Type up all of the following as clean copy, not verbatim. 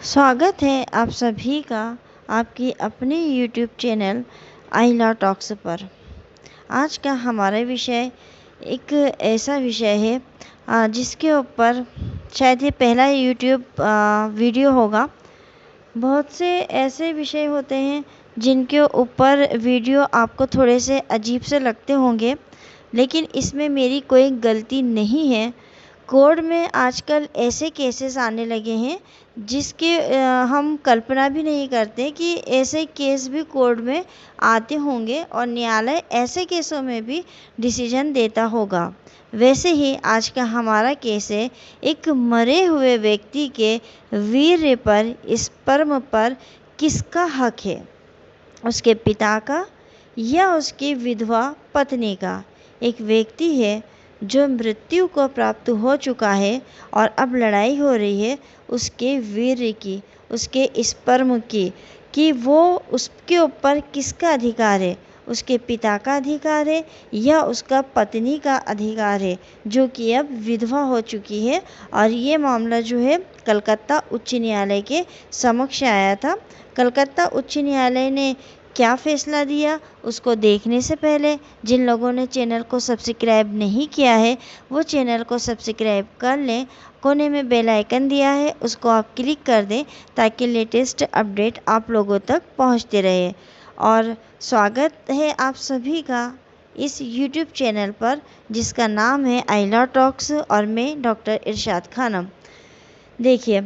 स्वागत है आप सभी का आपकी अपने YouTube channel I love talks पर। आज का हमारा विषय एक ऐसा विषय है जिसके ऊपर शायद ये पहला YouTube वीडियो होगा। बहुत से ऐसे विषय होते हैं जिनके ऊपर वीडियो आपको थोड़े से अजीब से लगते होंगे, लेकिन इसमें मेरी कोई गलती नहीं है। कोर्ट में आजकल ऐसे केसेस आने लगे हैं जिसके हम कल्पना भी नहीं करते कि ऐसे केस भी कोर्ट में आते होंगे और न्यायालय ऐसे केसों में भी डिसीजन देता होगा। वैसे ही आज का हमारा केस है एक मरे हुए व्यक्ति के वीर्य पर, स्पर्म पर किसका हक है, उसके पिता का या उसकी विधवा पत्नी का। एक व्यक्ति है जो मृत्यु को प्राप्त हो चुका है और अब लड़ाई हो रही है उसके वीर्य की, उसके स्पर्म की, कि वो उसके ऊपर किसका अधिकार है, उसके पिता का अधिकार है या उसका पत्नी का अधिकार है, जो कि अब विधवा हो चुकी है। और ये मामला जो है कलकत्ता उच्च न्यायालय के समक्ष आया था। कलकत्ता उच्च न्यायालय ने क्या फ़ैसला दिया, उसको देखने से पहले जिन लोगों ने चैनल को सब्सक्राइब नहीं किया है वो चैनल को सब्सक्राइब कर लें। कोने में बेल आइकन दिया है, उसको आप क्लिक कर दें ताकि लेटेस्ट अपडेट आप लोगों तक पहुंचते रहे। और स्वागत है आप सभी का इस YouTube चैनल पर जिसका नाम है आई लव टॉक्स और मैं डॉक्टर इरशाद खानम। देखिए,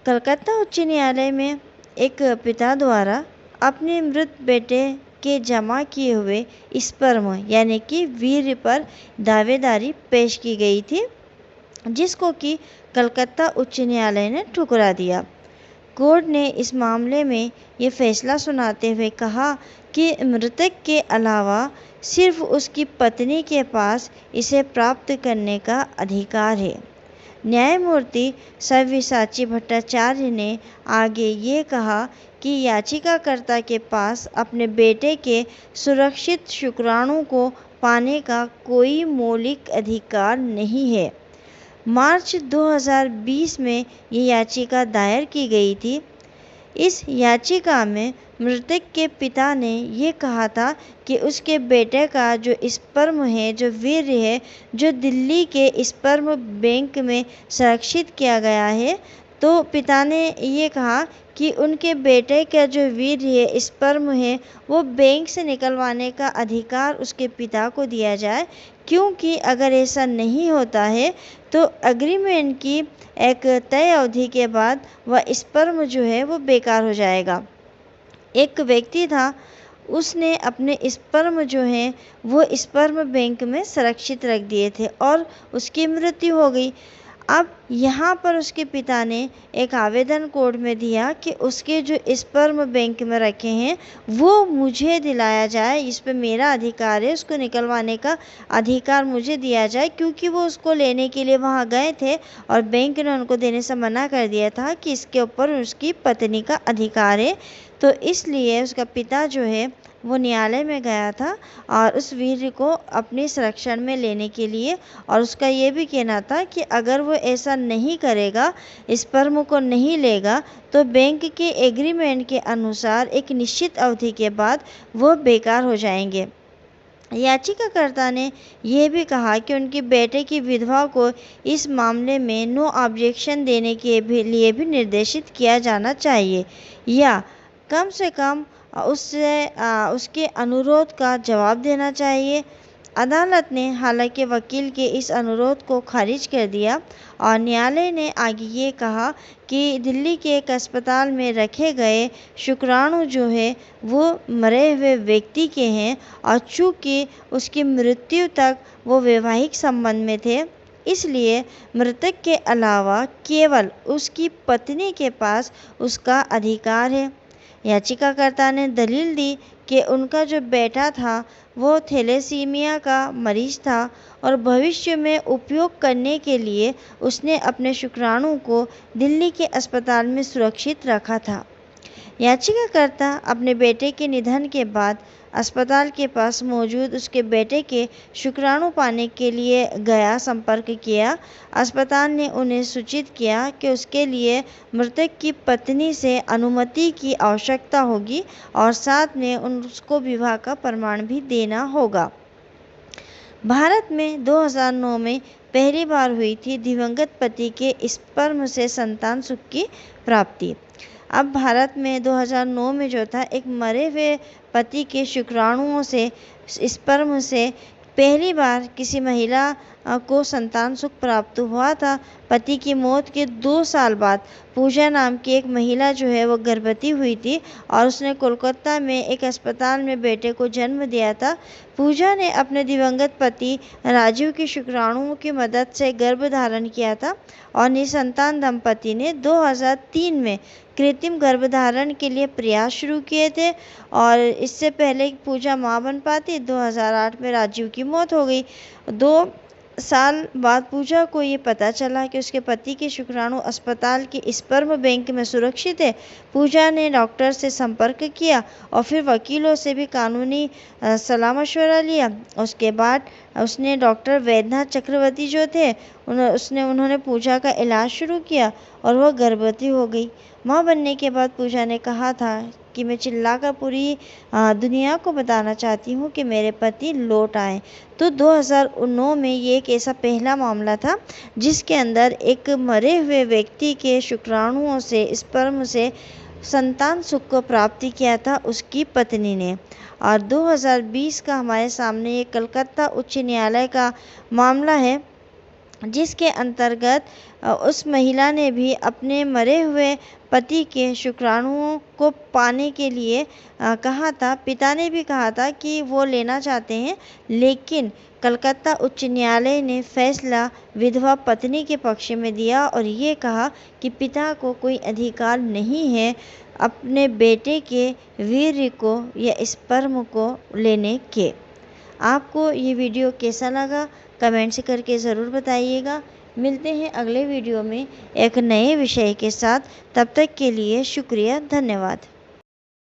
कलकत्ता उच्च न्यायालय में एक पिता द्वारा अपने मृत बेटे के जमा किए हुए स्पर्म यानी कि वीर्य पर दावेदारी पेश की गई थी, जिसको कि कलकत्ता उच्च न्यायालय ने ठुकरा दिया। कोर्ट ने इस मामले में ये फैसला सुनाते हुए कहा कि मृतक के अलावा सिर्फ उसकी पत्नी के पास इसे प्राप्त करने का अधिकार है। न्यायमूर्ति सव्यसाची भट्टाचार्य ने आगे ये कहा कि याचिकाकर्ता के पास अपने बेटे के सुरक्षित शुक्राणु को पाने का कोई मौलिक अधिकार नहीं है। मार्च 2020 में ये याचिका दायर की गई थी। इस याचिका में मृतक के पिता ने ये कहा था कि उसके बेटे का जो स्पर्म है, जो वीर्य है, जो दिल्ली के स्पर्म बैंक में संरक्षित किया गया है, तो पिता ने ये कहा कि उनके बेटे का जो वीर्य है, स्पर्म है, वो बैंक से निकलवाने का अधिकार उसके पिता को दिया जाए, क्योंकि अगर ऐसा नहीं होता है तो एग्रीमेंट की एक तय अवधि के बाद वह स्पर्म जो है वो बेकार हो जाएगा। एक व्यक्ति था, उसने अपने स्पर्म जो हैं वो स्पर्म बैंक में सुरक्षित रख दिए थे और उसकी मृत्यु हो गई। अब यहाँ पर उसके पिता ने एक आवेदन कोर्ट में दिया कि उसके जो स्पर्म बैंक में रखे हैं वो मुझे दिलाया जाए, इस पे मेरा अधिकार है, उसको निकलवाने का अधिकार मुझे दिया जाए, क्योंकि वो उसको लेने के लिए वहाँ गए थे और बैंक ने उनको देने से मना कर दिया था कि इसके ऊपर उसकी पत्नी का अधिकार है। तो इसलिए उसका पिता जो है वो न्यायालय में गया था और उस वीर्य को अपने संरक्षण में लेने के लिए, और उसका ये भी कहना था कि अगर वो ऐसा नहीं करेगा, स्पर्म को नहीं लेगा, तो बैंक के एग्रीमेंट के अनुसार एक निश्चित अवधि के बाद वो बेकार हो जाएंगे। याचिकाकर्ता ने यह भी कहा कि उनके बेटे की विधवा को इस मामले में नो ऑब्जेक्शन देने के लिए भी निर्देशित किया जाना चाहिए या कम से कम उसके अनुरोध का जवाब देना चाहिए। अदालत ने हालांकि वकील के इस अनुरोध को खारिज कर दिया और न्यायालय ने आगे ये कहा कि दिल्ली के एक अस्पताल में रखे गए शुक्राणु जो है वो मरे हुए व्यक्ति के हैं और चूँकि उसकी मृत्यु तक वो वैवाहिक संबंध में थे, इसलिए मृतक के अलावा केवल उसकी पत्नी के पास उसका अधिकार है। याचिकाकर्ता ने दलील दी कि उनका जो बेटा था वो थैलेसीमिया का मरीज था और भविष्य में उपयोग करने के लिए उसने अपने शुक्राणु को दिल्ली के अस्पताल में सुरक्षित रखा था। याचिकाकर्ता अपने बेटे के निधन के बाद अस्पताल के पास मौजूद उसके बेटे के शुक्राणु पाने के लिए गया संपर्क किया। अस्पताल ने उन्हें सूचित किया कि उसके लिए मृतक की पत्नी से अनुमति की आवश्यकता होगी और साथ में उसको विवाह का प्रमाण भी देना होगा। भारत में 2009 में पहली बार हुई थी दिवंगत पति के स्पर्म से संतान सुख की प्राप्ति। अब भारत में 2009 में जो था, एक मरे हुए पति के शुक्राणुओं से, स्पर्म से पहली बार किसी महिला को संतान सुख प्राप्त हुआ था। पति की मौत के 2 साल बाद पूजा नाम की एक महिला जो है वो गर्भवती हुई थी और उसने कोलकाता में एक अस्पताल में बेटे को जन्म दिया था। पूजा ने अपने दिवंगत पति राजीव के शुक्राणुओं की मदद से गर्भ धारण किया था और निसंतान दंपति ने 2003 में कृत्रिम गर्भधारण के लिए प्रयास शुरू किए थे और इससे पहले पूजा मां बन पाती, 2008 में राजीव की मौत हो गई। 2 साल बाद पूजा को ये पता चला कि उसके पति के शुक्राणु अस्पताल के स्पर्म बैंक में सुरक्षित है। पूजा ने डॉक्टर से संपर्क किया और फिर वकीलों से भी कानूनी सलाह मशवरा लिया। उसके बाद उसने डॉक्टर वैद्यनाथ चक्रवर्ती जो थे उन्होंने पूजा का इलाज शुरू किया और वह गर्भवती हो गई। माँ बनने के बाद पूजा ने कहा था कि मैं चिल्लाकर पूरी दुनिया को बताना चाहती हूँ कि मेरे पति लौट आए। तो 2009 में ये एक ऐसा पहला मामला था जिसके अंदर एक मरे हुए व्यक्ति के शुक्राणुओं से, स्पर्म से संतान सुख को प्राप्ति किया था उसकी पत्नी ने। और 2020 का हमारे सामने ये कलकत्ता उच्च न्यायालय का मामला है जिसके अंतर्गत उस महिला ने भी अपने मरे हुए पति के शुक्राणुओं को पाने के लिए कहा था। पिता ने भी कहा था कि वो लेना चाहते हैं, लेकिन कलकत्ता उच्च न्यायालय ने फैसला विधवा पत्नी के पक्ष में दिया और ये कहा कि पिता को कोई अधिकार नहीं है अपने बेटे के वीर्य को या स्पर्म को लेने के। आपको ये वीडियो कैसा लगा कमेंट करके ज़रूर बताइएगा। मिलते हैं अगले वीडियो में एक नए विषय के साथ। तब तक के लिए शुक्रिया, धन्यवाद।